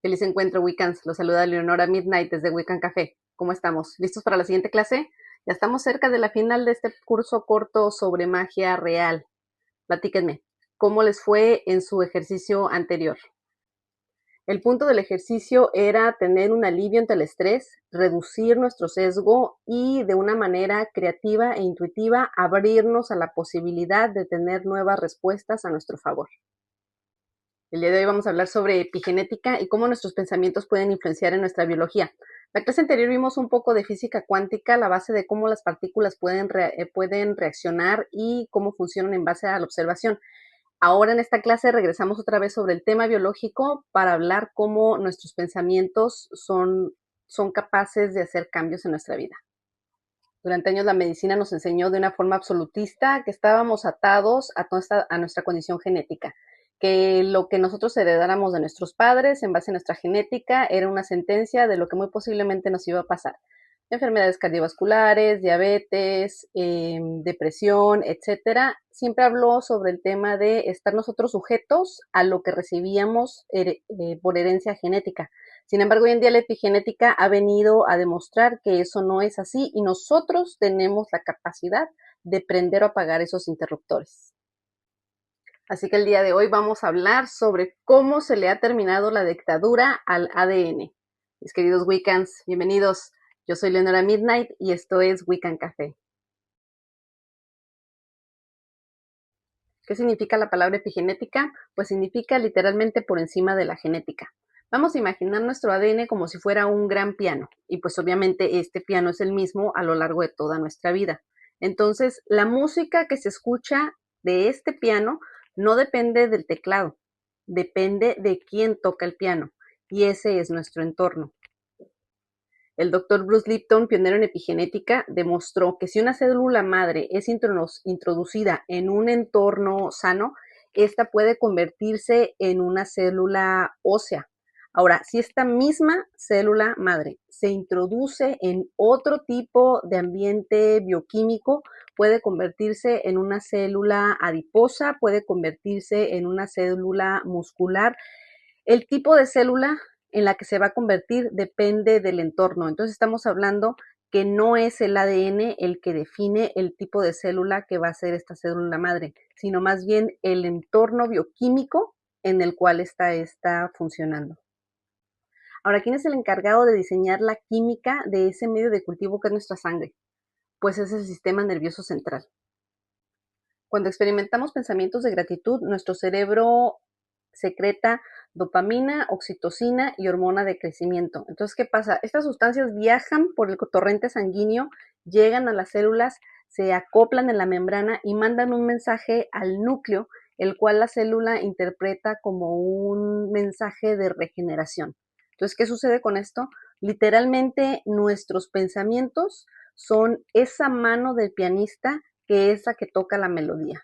Feliz encuentro, Wiccans. Los saluda Leonora Midnight desde Wiccan Café. ¿Cómo estamos? ¿Listos para la siguiente clase? Ya estamos cerca de la final de este curso corto sobre magia real. Platíquenme, ¿cómo les fue en su ejercicio anterior? El punto del ejercicio era tener un alivio ante el estrés, reducir nuestro sesgo y de una manera creativa e intuitiva abrirnos a la posibilidad de tener nuevas respuestas a nuestro favor. El día de hoy vamos a hablar sobre epigenética y cómo nuestros pensamientos pueden influenciar en nuestra biología. La clase anterior vimos un poco de física cuántica, la base de cómo las partículas pueden reaccionar y cómo funcionan en base a la observación. Ahora en esta clase regresamos otra vez sobre el tema biológico para hablar cómo nuestros pensamientos son capaces de hacer cambios en nuestra vida. Durante años la medicina nos enseñó de una forma absolutista que estábamos atados a nuestra condición genética, que lo que nosotros heredáramos de nuestros padres en base a nuestra genética era una sentencia de lo que muy posiblemente nos iba a pasar. Enfermedades cardiovasculares, diabetes, depresión, etcétera. Siempre habló sobre el tema de estar nosotros sujetos a lo que recibíamos por herencia genética. Sin embargo, hoy en día la epigenética ha venido a demostrar que eso no es así y nosotros tenemos la capacidad de prender o apagar esos interruptores. Así que el día de hoy vamos a hablar sobre cómo se le ha terminado la dictadura al ADN. Mis queridos Wiccans, bienvenidos. Yo soy Leonora Midnight y esto es Wiccan Café. ¿Qué significa la palabra epigenética? Pues significa literalmente por encima de la genética. Vamos a imaginar nuestro ADN como si fuera un gran piano y pues obviamente este piano es el mismo a lo largo de toda nuestra vida. Entonces, la música que se escucha de este piano no depende del teclado, depende de quién toca el piano y ese es nuestro entorno. El doctor Bruce Lipton, pionero en epigenética, demostró que si una célula madre es introducida en un entorno sano, esta puede convertirse en una célula ósea. Ahora, si esta misma célula madre se introduce en otro tipo de ambiente bioquímico, puede convertirse en una célula adiposa, puede convertirse en una célula muscular. El tipo de célula en la que se va a convertir depende del entorno. Entonces estamos hablando que no es el ADN el que define el tipo de célula que va a ser esta célula madre, sino más bien el entorno bioquímico en el cual está funcionando. Ahora, ¿quién es el encargado de diseñar la química de ese medio de cultivo que es nuestra sangre? Pues es el sistema nervioso central. Cuando experimentamos pensamientos de gratitud, nuestro cerebro secreta dopamina, oxitocina y hormona de crecimiento. Entonces, ¿qué pasa? Estas sustancias viajan por el torrente sanguíneo, llegan a las células, se acoplan en la membrana y mandan un mensaje al núcleo, el cual la célula interpreta como un mensaje de regeneración. Entonces, ¿qué sucede con esto? Literalmente nuestros pensamientos son esa mano del pianista que es la que toca la melodía.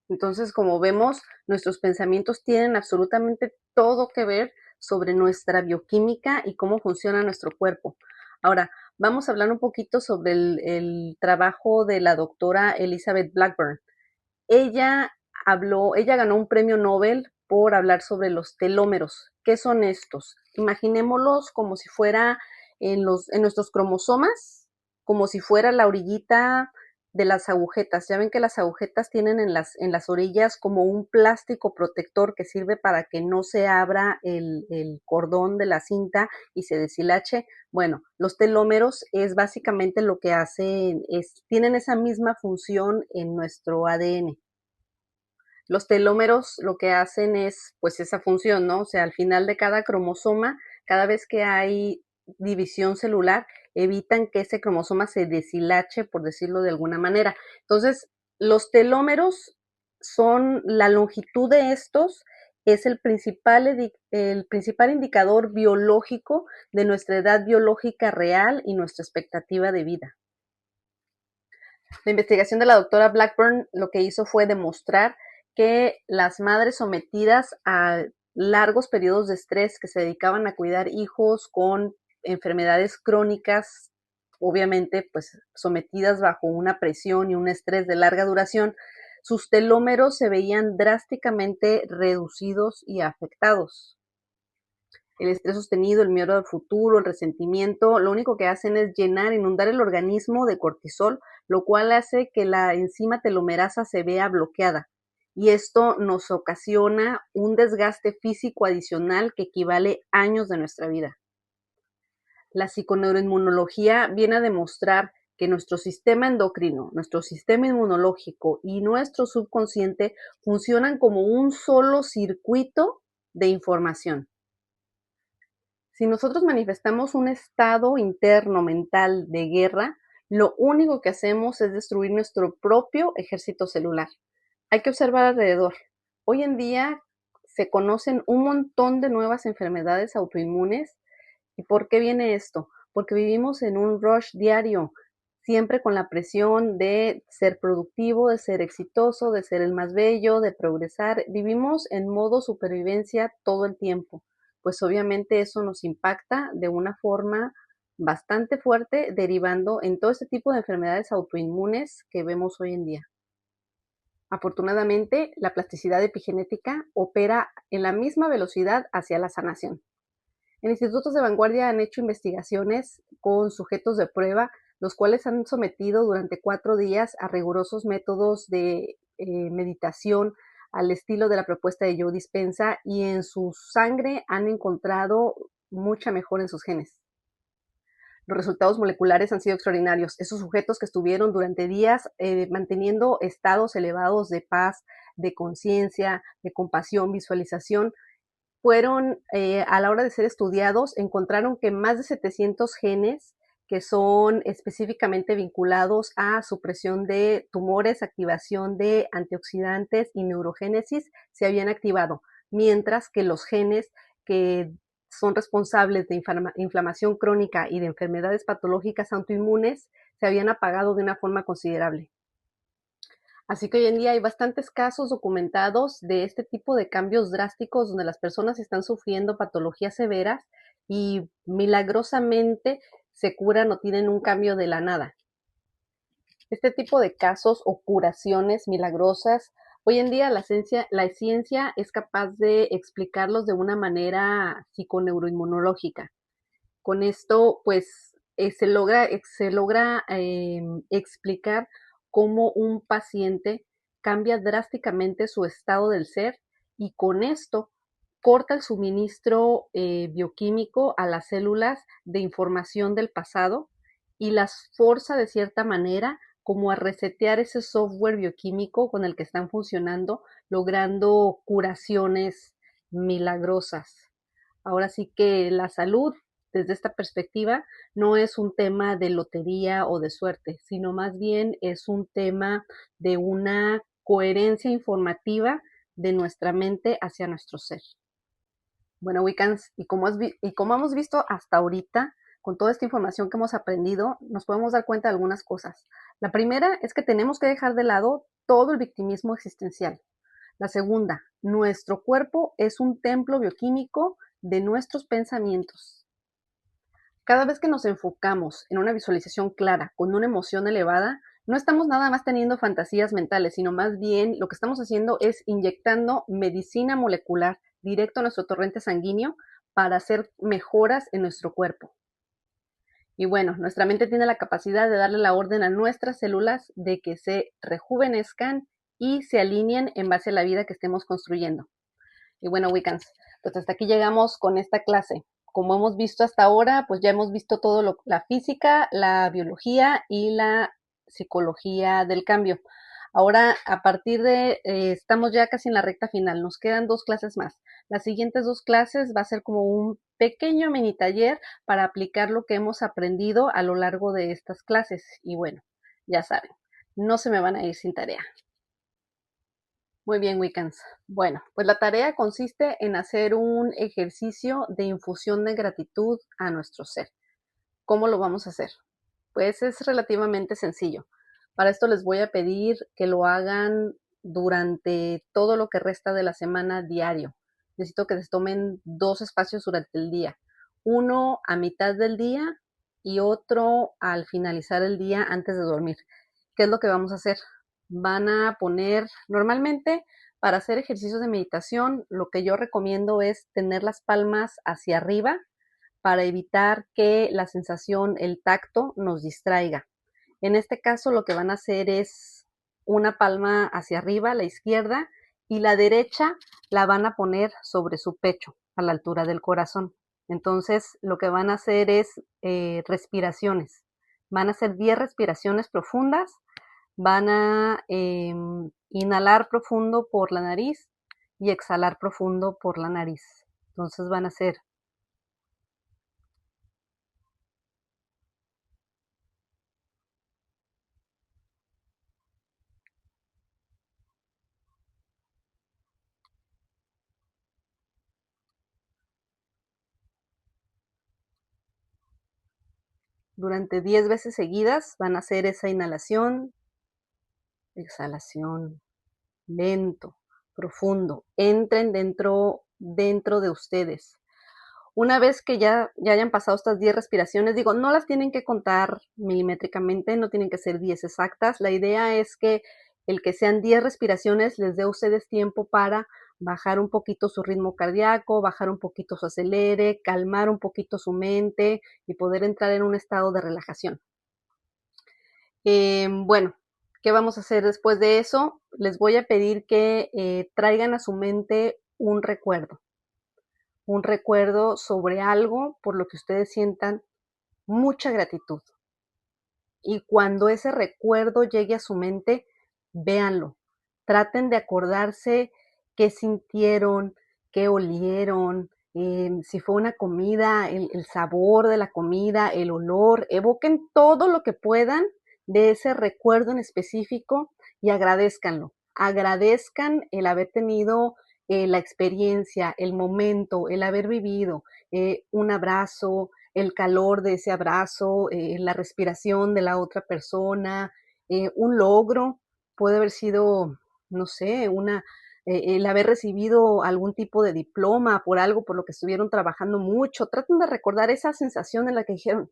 Entonces, como vemos, nuestros pensamientos tienen absolutamente todo que ver sobre nuestra bioquímica y cómo funciona nuestro cuerpo. Ahora, vamos a hablar un poquito sobre el trabajo de la doctora Elizabeth Blackburn. Ella ganó un premio Nobel por hablar sobre los telómeros. ¿Qué son estos? Imaginémoslos como si fuera en nuestros cromosomas, como si fuera la orillita de las agujetas. Ya ven que las agujetas tienen en las orillas como un plástico protector que sirve para que no se abra el cordón de la cinta y se deshilache. Bueno, los telómeros es básicamente lo que hacen, tienen esa misma función en nuestro ADN. Los telómeros lo que hacen es, pues, esa función, ¿no? O sea, al final de cada cromosoma, cada vez que hay división celular, evitan que ese cromosoma se deshilache, por decirlo de alguna manera. Entonces, los telómeros son la longitud de estos, es el principal indicador biológico de nuestra edad biológica real y nuestra expectativa de vida. La investigación de la doctora Blackburn lo que hizo fue demostrar que las madres sometidas a largos periodos de estrés que se dedicaban a cuidar hijos con enfermedades crónicas, obviamente pues sometidas bajo una presión y un estrés de larga duración, sus telómeros se veían drásticamente reducidos y afectados. El estrés sostenido, el miedo al futuro, el resentimiento, lo único que hacen es inundar el organismo de cortisol, lo cual hace que la enzima telomerasa se vea bloqueada. Y esto nos ocasiona un desgaste físico adicional que equivale a años de nuestra vida. La psiconeuroinmunología viene a demostrar que nuestro sistema endocrino, nuestro sistema inmunológico y nuestro subconsciente funcionan como un solo circuito de información. Si nosotros manifestamos un estado interno mental de guerra, lo único que hacemos es destruir nuestro propio ejército celular. Hay que observar alrededor. Hoy en día se conocen un montón de nuevas enfermedades autoinmunes. ¿Y por qué viene esto? Porque vivimos en un rush diario, siempre con la presión de ser productivo, de ser exitoso, de ser el más bello, de progresar. Vivimos en modo supervivencia todo el tiempo. Pues obviamente eso nos impacta de una forma bastante fuerte, derivando en todo este tipo de enfermedades autoinmunes que vemos hoy en día. Afortunadamente, la plasticidad epigenética opera en la misma velocidad hacia la sanación. En institutos de vanguardia han hecho investigaciones con sujetos de prueba, los cuales han sometido durante 4 días a rigurosos métodos de meditación al estilo de la propuesta de Joe Dispenza, y en su sangre han encontrado mucha mejora en sus genes. Los resultados moleculares han sido extraordinarios. Esos sujetos que estuvieron durante días manteniendo estados elevados de paz, de conciencia, de compasión, visualización, fueron, a la hora de ser estudiados, encontraron que más de 700 genes que son específicamente vinculados a supresión de tumores, activación de antioxidantes y neurogénesis se habían activado, mientras que los genes que son responsables de inflamación crónica y de enfermedades patológicas autoinmunes se habían apagado de una forma considerable. Así que hoy en día hay bastantes casos documentados de este tipo de cambios drásticos donde las personas están sufriendo patologías severas y milagrosamente se curan o tienen un cambio de la nada. Este tipo de casos o curaciones milagrosas, hoy en día la ciencia es capaz de explicarlos de una manera psiconeuroinmunológica. Con esto, pues, se logra explicar cómo un paciente cambia drásticamente su estado del ser, y con esto corta el suministro bioquímico a las células de información del pasado y las forza de cierta manera como a resetear ese software bioquímico con el que están funcionando, logrando curaciones milagrosas. Ahora sí que la salud, desde esta perspectiva, no es un tema de lotería o de suerte, sino más bien es un tema de una coherencia informativa de nuestra mente hacia nuestro ser. Bueno, Wiccans, y como hemos visto hasta ahorita, con toda esta información que hemos aprendido, nos podemos dar cuenta de algunas cosas. La primera es que tenemos que dejar de lado todo el victimismo existencial. La segunda, nuestro cuerpo es un templo bioquímico de nuestros pensamientos. Cada vez que nos enfocamos en una visualización clara, con una emoción elevada, no estamos nada más teniendo fantasías mentales, sino más bien lo que estamos haciendo es inyectando medicina molecular directo a nuestro torrente sanguíneo para hacer mejoras en nuestro cuerpo. Y bueno, nuestra mente tiene la capacidad de darle la orden a nuestras células de que se rejuvenezcan y se alineen en base a la vida que estemos construyendo. Y bueno, Wiccans, pues hasta aquí llegamos con esta clase. Como hemos visto hasta ahora, pues ya hemos visto todo la física, la biología y la psicología del cambio. Ahora, a partir de, estamos ya casi en la recta final, nos quedan 2 clases más. Las siguientes 2 clases va a ser como un pequeño mini taller para aplicar lo que hemos aprendido a lo largo de estas clases. Y bueno, ya saben, no se me van a ir sin tarea. Muy bien, Wiccans. Bueno, pues la tarea consiste en hacer un ejercicio de infusión de gratitud a nuestro ser. ¿Cómo lo vamos a hacer? Pues es relativamente sencillo. Para esto les voy a pedir que lo hagan durante todo lo que resta de la semana diario. Necesito que se tomen 2 espacios durante el día. Uno a mitad del día y otro al finalizar el día antes de dormir. ¿Qué es lo que vamos a hacer? Van a poner, normalmente Para hacer ejercicios de meditación, lo que yo recomiendo es tener las palmas hacia arriba para evitar que la sensación, el tacto, nos distraiga. En este caso, lo que van a hacer es una palma hacia arriba, la izquierda, y la derecha la van a poner sobre su pecho, a la altura del corazón. Entonces, lo que van a hacer es respiraciones. Van a hacer 10 respiraciones profundas. Van a inhalar profundo por la nariz y exhalar profundo por la nariz. Entonces van a hacer durante 10 veces seguidas, van a hacer esa inhalación, exhalación, lento, profundo. Entren dentro de ustedes. Una vez que ya hayan pasado estas 10 respiraciones, digo, no las tienen que contar milimétricamente, no tienen que ser 10 exactas. La idea es que el que sean 10 respiraciones les dé a ustedes tiempo para bajar un poquito su ritmo cardíaco, bajar un poquito su acelere, calmar un poquito su mente y poder entrar en un estado de relajación. Bueno, ¿qué vamos a hacer después de eso? Les voy a pedir que traigan a su mente un recuerdo sobre algo por lo que ustedes sientan mucha gratitud. Y cuando ese recuerdo llegue a su mente, véanlo. Traten de acordarse qué sintieron, qué olieron, si fue una comida, el sabor de la comida, el olor. Evoquen todo lo que puedan de ese recuerdo en específico y agradézcanlo. Agradezcan el haber tenido la experiencia, el momento, el haber vivido un abrazo, el calor de ese abrazo, la respiración de la otra persona, un logro, puede haber sido, no sé, el haber recibido algún tipo de diploma por algo por lo que estuvieron trabajando mucho. Traten de recordar esa sensación en la que dijeron,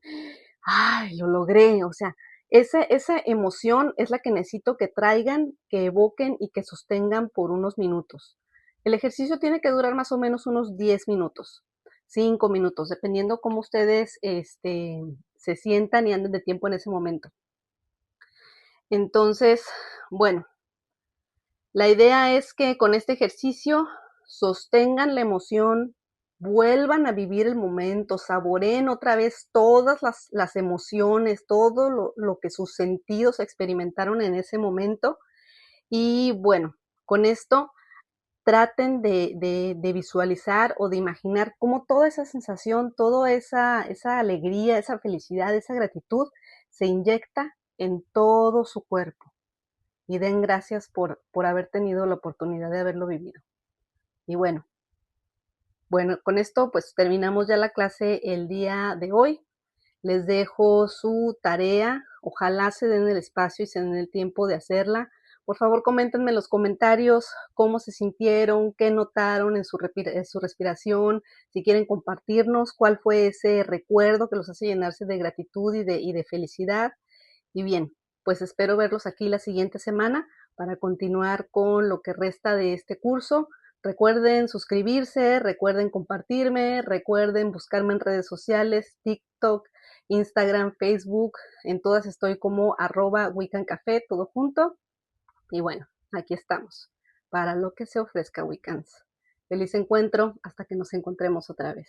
ay, lo logré. O sea, esa emoción es la que necesito que traigan, que evoquen y que sostengan por unos minutos. El ejercicio tiene que durar más o menos unos 10 minutos. 5 minutos, dependiendo cómo ustedes se sientan y anden de tiempo en ese momento. Entonces, bueno, la idea es que con este ejercicio sostengan la emoción, vuelvan a vivir el momento, saboreen otra vez todas las emociones, todo lo que sus sentidos experimentaron en ese momento. Y bueno, con esto traten de visualizar o de imaginar cómo toda esa sensación, toda esa alegría, esa felicidad, esa gratitud se inyecta en todo su cuerpo y den gracias por haber tenido la oportunidad de haberlo vivido. Y bueno, con esto pues terminamos ya la clase el día de hoy. Les dejo su tarea. Ojalá se den el espacio y se den el tiempo de hacerla. Por favor, coméntenme en los comentarios cómo se sintieron, qué notaron en su respiración, si quieren compartirnos cuál fue ese recuerdo que los hace llenarse de gratitud y de felicidad. Y bien, pues espero verlos aquí la siguiente semana para continuar con lo que resta de este curso. Recuerden suscribirse, recuerden compartirme, recuerden buscarme en redes sociales, TikTok, Instagram, Facebook. En todas estoy como @WiccanCafé, todo junto. Y bueno, aquí estamos para lo que se ofrezca, Wiccans. Feliz encuentro hasta que nos encontremos otra vez.